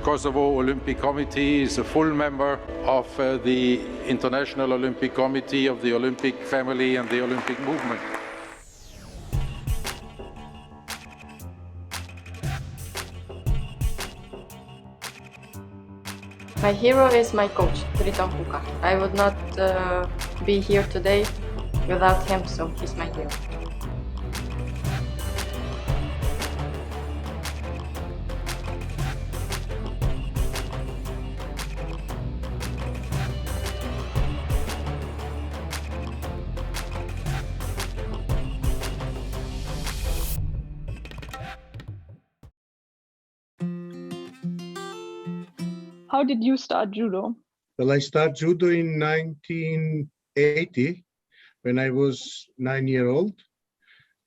Kosovo Olympic Committee, is a full member of the International Olympic Committee, of the Olympic family and the Olympic movement. My hero is my coach, Driton Kuka. I would not be here today without him, so he's my hero. How did you start judo? Well, I started judo in 1980 when I was 9 years old.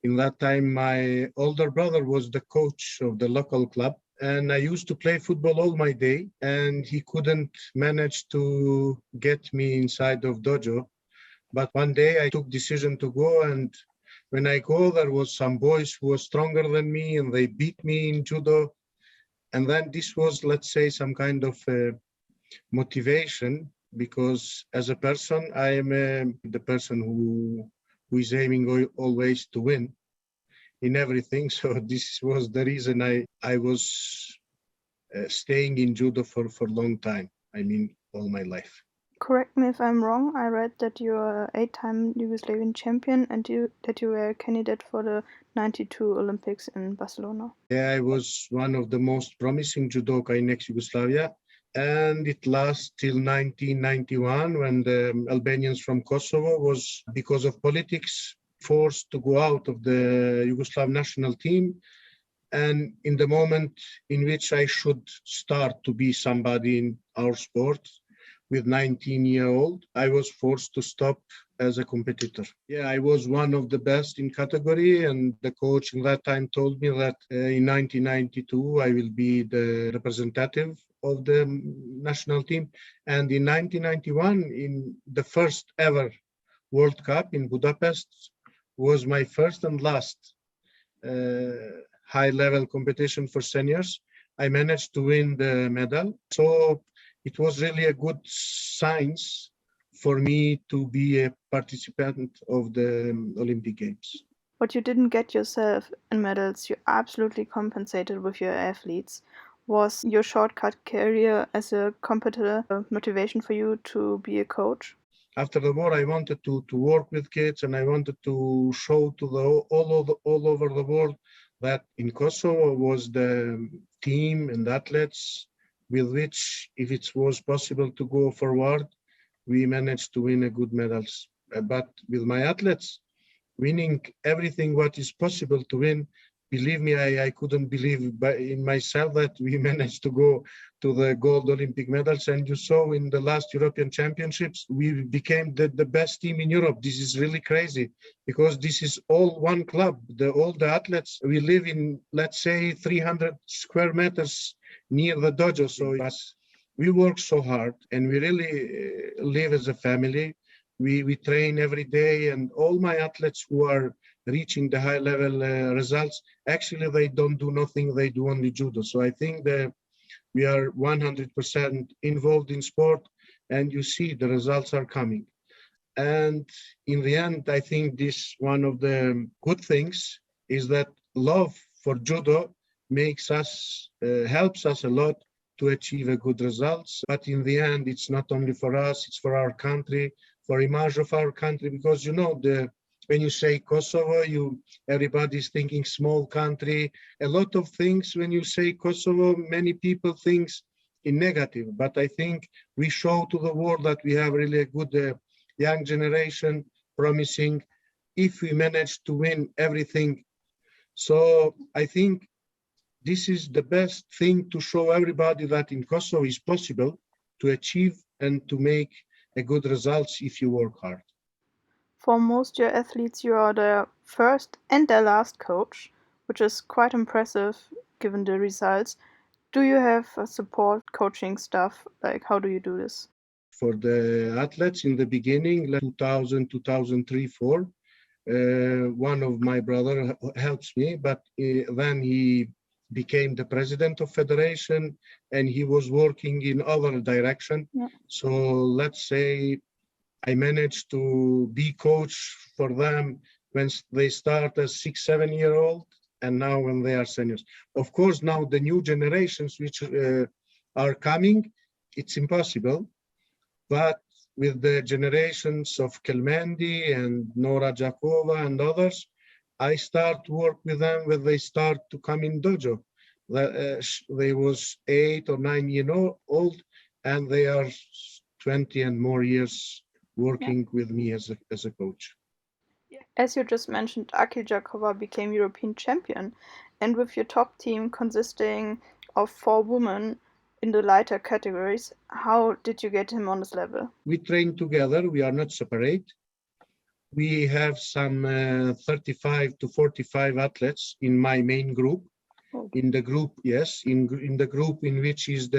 In that time, my older brother was the coach of the local club, and I used to play football all my day, and he couldn't manage to get me inside of dojo. But one day I took decision to go, and when I go, there was some boys who were stronger than me, and they beat me in judo. And then this was, let's say, some kind of motivation, because as a person, I am the person who is aiming always to win in everything. So this was the reason I was staying in judo for a long time. I mean, all my life. Correct me if I'm wrong. I read that you are an 8-time Yugoslavian champion and that you were a candidate for the 92 Olympics in Barcelona. Yeah, I was one of the most promising judoka in ex-Yugoslavia, and it lasted till 1991 when the Albanians from Kosovo was, because of politics, forced to go out of the Yugoslav national team. And in the moment in which I should start to be somebody in our sport, with 19-year-old, I was forced to stop as a competitor. Yeah, I was one of the best in category, and the coach in that time told me that in 1992 I will be the representative of the national team. And in 1991, in the first ever World Cup in Budapest, was my first and last high-level competition for seniors. I managed to win the medal. So it was really a good sign for me to be a participant of the Olympic Games. What you didn't get yourself in medals, you absolutely compensated with your athletes. Was your shortcut career as a competitor a motivation for you to be a coach? After the war, I wanted to work with kids, and I wanted to show to all over the world that in Kosovo was the team and athletes with which, if it was possible to go forward, we managed to win a good medals. But with my athletes, winning everything what is possible to win, believe me, I couldn't believe in myself that we managed to go to the gold Olympic medals. And you saw in the last European Championships, we became the best team in Europe. This is really crazy, because this is all one club. All the athletes, we live in, let's say, 300 square meters near the dojo. So we work so hard, and we really live as a family. We train every day, and all my athletes who are reaching the high level results, actually they don't do nothing, they do only judo. So I think that we are 100% involved in sport, and you see the results are coming. And in the end, I think this one of the good things is that love for judo makes us, helps us a lot to achieve a good results. But in the end, it's not only for us, it's for our country, for image of our country, because you know, when you say Kosovo, everybody's thinking small country. A lot of things when you say Kosovo, many people think in negative, but I think we show to the world that we have really a good young generation, promising, if we manage to win everything. So I think this is the best thing to show everybody that in Kosovo is possible to achieve and to make a good results if you work hard. For most your athletes, you are their first and their last coach, which is quite impressive given the results. Do you have a support coaching staff? Like, how do you do this? For the athletes in the beginning, like 2000, 2003, 2004, one of my brother helps me, but then he became the president of federation, and he was working in other direction. Yeah. So let's say I managed to be coach for them when they start as 6-7-year-old, and now when they are seniors. Of course, now the new generations which are coming, it's impossible. But with the generations of Kelmendi and Nora Gjakova and others, I start to work with them when they start to come in dojo. They was 8 or 9 years old, and they are 20 and more years working with me as a coach. As you just mentioned, Akil Gjakova became European champion, and with your top team consisting of 4 women in the lighter categories, how did you get him on this level? We train together, we are not separate. We have some 35 to 45 athletes in my main group. Okay. In the group, yes, in the group in which is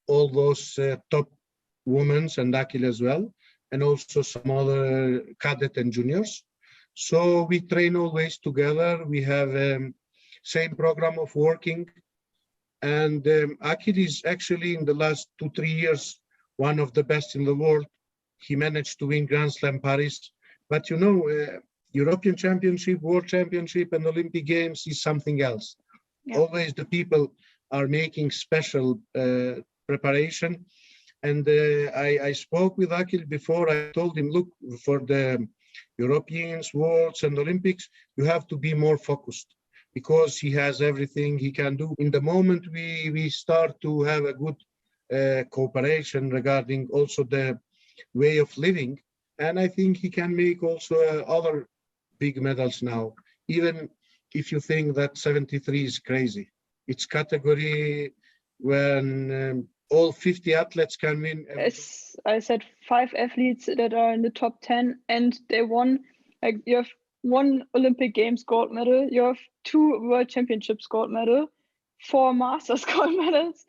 all those top women and Akil as well, and also some other cadet and juniors. So we train always together. We have same program of working. And Akil is actually in the last 2-3 years, one of the best in the world. He managed to win Grand Slam Paris. But you know, European Championship, World Championship, and Olympic Games is something else. Yeah. Always the people are making special preparation. And I spoke with Akil before. I told him, look, for the Europeans, Worlds, and Olympics, you have to be more focused, because he has everything he can do. In the moment we start to have a good cooperation regarding also the way of living, and I think he can make also other big medals now. Even if you think that 73 is crazy, it's category when all 50 athletes can win. As I said, 5 athletes that are in the top 10, and they won. Like, you have 1 Olympic Games gold medal, you have 2 World Championships gold medal, 4 Masters gold medals,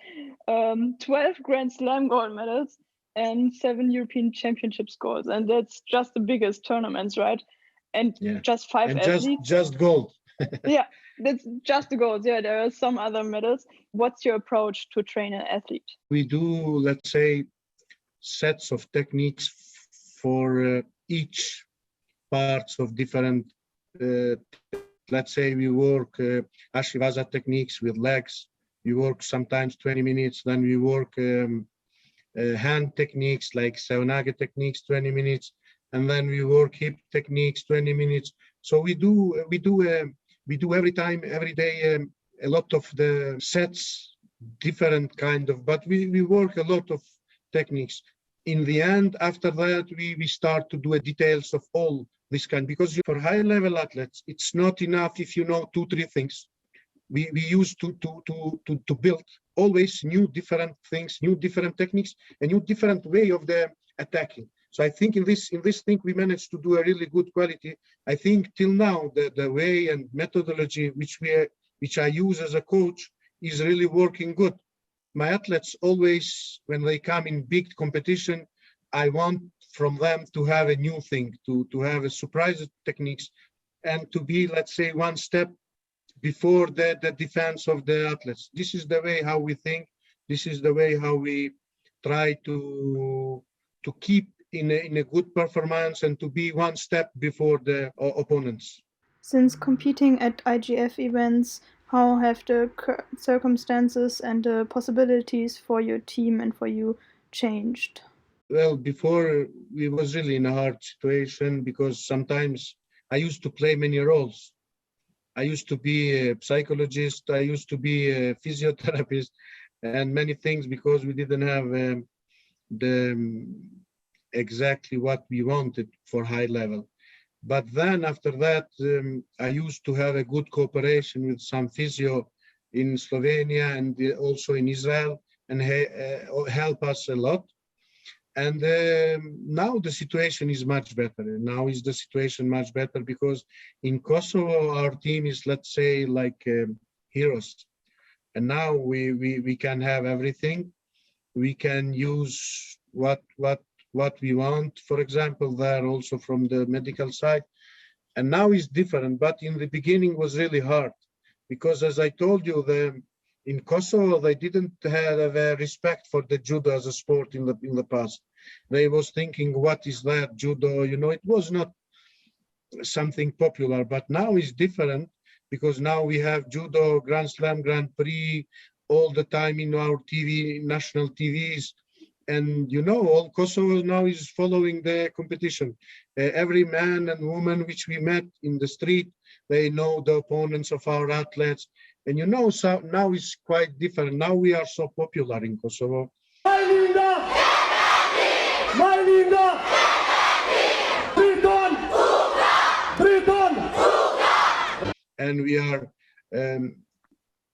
12 Grand Slam gold medals, and 7 European Championships golds. And that's just the biggest tournaments, right? And just 5 and athletes. Just gold. Yeah, that's just the golds. Yeah, there are some other medals. What's your approach to train an athlete? We do, let's say, sets of techniques for each parts of different, let's say we work Ashivaza techniques with legs. We work sometimes 20 minutes, then we work hand techniques like Seonage techniques, 20 minutes, and then we work hip techniques, 20 minutes. So we do every day, a lot of the sets, different kind of, but we work a lot of techniques. In the end, after that, we start to do details of all this kind, because for high level athletes, it's not enough if you know 2-3 things. We used to build always new different things, new different techniques, a new different way of the attacking. So I think in this thing we managed to do a really good quality. I think till now the way and methodology which I use as a coach is really working good. My athletes always, when they come in big competition, I want from them to have a new thing, to have a surprise techniques, and to be, let's say, one step before the defense of the athletes. This is the way how we think. This is the way how we try to keep in a good performance and to be one step before the opponents. Since competing at IJF events, how have the circumstances and the possibilities for your team and for you changed? Well, before we was really in a hard situation, because sometimes I used to play many roles. I used to be a psychologist, I used to be a physiotherapist, and many things, because we didn't have exactly what we wanted for high level. But then after that, I used to have a good cooperation with some physio in Slovenia and also in Israel, and help us a lot. And now the situation is much better. Now is the situation much better, because in Kosovo, our team is, let's say, like heroes. And now we can have everything. We can use what we want, for example, there also from the medical side. And now it's different, but in the beginning was really hard. because as I told you, in Kosovo, they didn't have a respect for the judo as a sport in the past. They was thinking, what is that judo? You know, it was not something popular, but now it's different because now we have judo, Grand Slam, Grand Prix, all the time in our TV, national TVs. And you know, all Kosovo now is following the competition. Every man and woman which we met in the street, they know the opponents of our athletes. And you know, so now it's quite different. Now we are so popular in Kosovo. My linda! Driton Kuka! And we are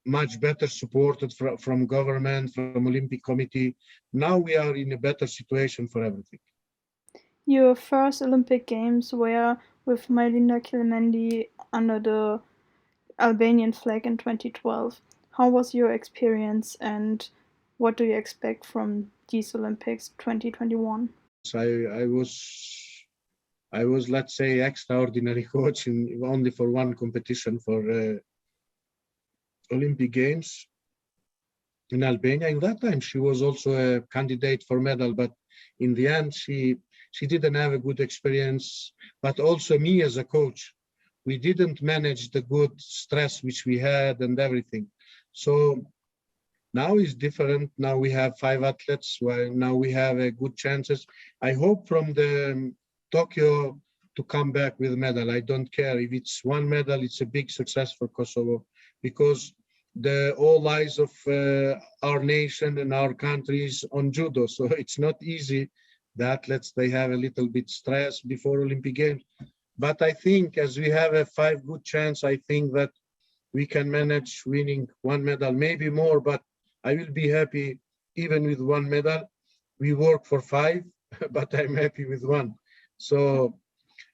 much better supported from government, from Olympic Committee. Now we are in a better situation for everything. Your first Olympic Games were with Majlinda Kilimendi under the Albanian flag in 2012. How was your experience and what do you expect from these Olympics 2021? I was, let's say, extraordinary coach only for one competition for Olympic Games in Albania. In that time, she was also a candidate for medal, but in the end, she didn't have a good experience. But also me as a coach, we didn't manage the good stress which we had and everything. So now it's different. Now we have 5 athletes. Well, now we have good chances. I hope from the Tokyo to come back with a medal. I don't care if it's 1 medal. It's a big success for Kosovo because all eyes of our nation and our countries on judo. So it's not easy. The athletes, they have a little bit stress before Olympic Games. But I think as we have a 5 good chance, I think that we can manage winning 1 medal, maybe more, but I will be happy even with 1 medal. We work for 5, but I'm happy with 1. So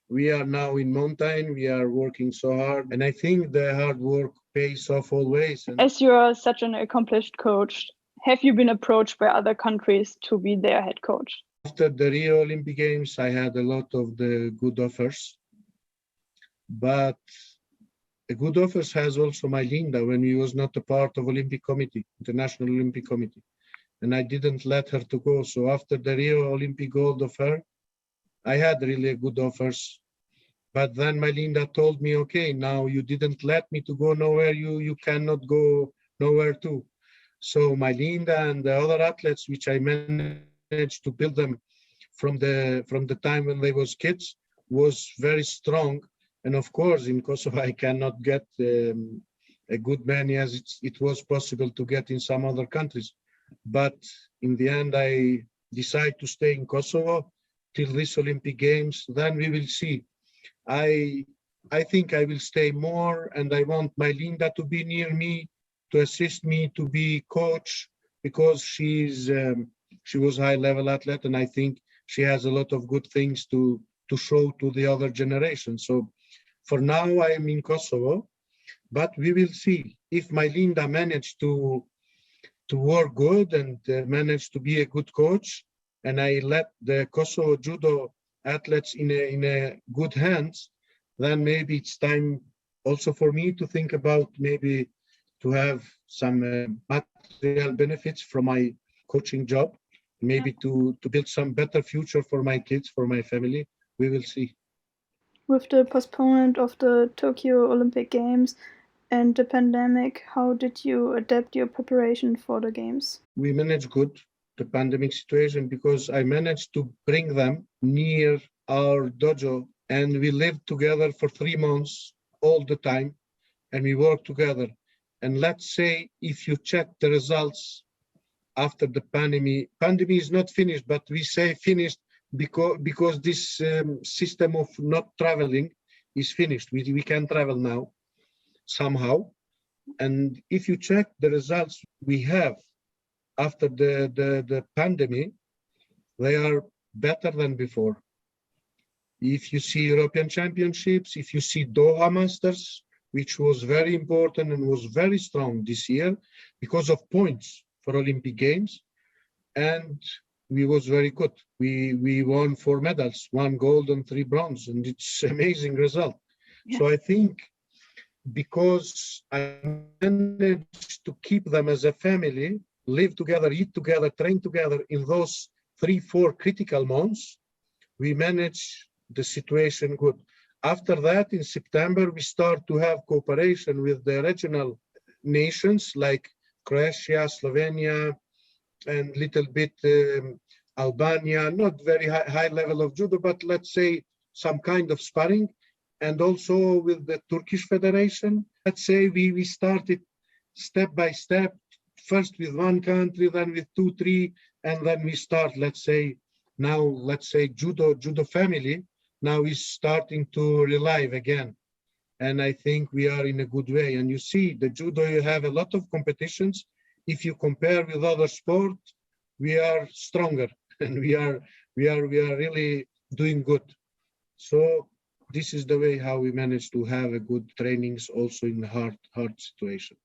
we are now in mountain, we are working so hard, and I think the hard work pays off always. As you are such an accomplished coach, have you been approached by other countries to be their head coach? After the Rio Olympic Games, I had a lot of the good offers, but a good offers has also Majlinda when he was not a part of Olympic Committee, International Olympic Committee, and I didn't let her to go. So after the Rio Olympic gold of her, I had really good offers, but then Majlinda told me, okay, now you didn't let me to go nowhere, you cannot go nowhere too. So Majlinda and the other athletes, which I managed to build them from the time when they was kids, was very strong. And of course, in Kosovo, I cannot get a good many as it was possible to get in some other countries. But in the end, I decided to stay in Kosovo till this Olympic Games. Then we will see. I think I will stay more, and I want Majlinda to be near me, to assist me, to be coach, because she was high-level athlete, and I think she has a lot of good things to show to the other generation. So for now, I am in Kosovo, but we will see if Majlinda managed to work good and manage to be a good coach, and I let the Kosovo judo athletes in a good hands, then maybe it's time also for me to think about maybe to have some material benefits from my coaching job, maybe to build some better future for my kids, for my family. We will see. With the postponement of the Tokyo Olympic Games and the pandemic, how did you adapt your preparation for the games? We managed good the pandemic situation because I managed to bring them near our dojo, and we lived together for 3 months all the time, and we worked together. And let's say if you check the results after the pandemic is not finished, but we say finished because this system of not traveling is finished. We can travel now somehow. And if you check the results we have after the pandemic, they are better than before. If you see European Championships, if you see Doha Masters, which was very important and was very strong this year because of points for Olympic Games, and we was very good. We won 4 medals, 1 gold and 3 bronze, and it's amazing result. Yeah. So I think because I managed to keep them as a family, live together, eat together, train together in those 3-4 critical months, we managed the situation good. After that, in September, we start to have cooperation with the regional nations like Croatia, Slovenia, and little bit Albania, not very high level of judo, but let's say some kind of sparring, and also with the Turkish Federation. Let's say we started step by step, first with one country, then with 2, 3, and then we start, let's say, now, let's say judo family now is starting to revive again. And I think we are in a good way. And you see, the judo, you have a lot of competitions. If you compare with other sports, we are stronger and we are really doing good. So this is the way how we manage to have a good trainings also in the hard situation.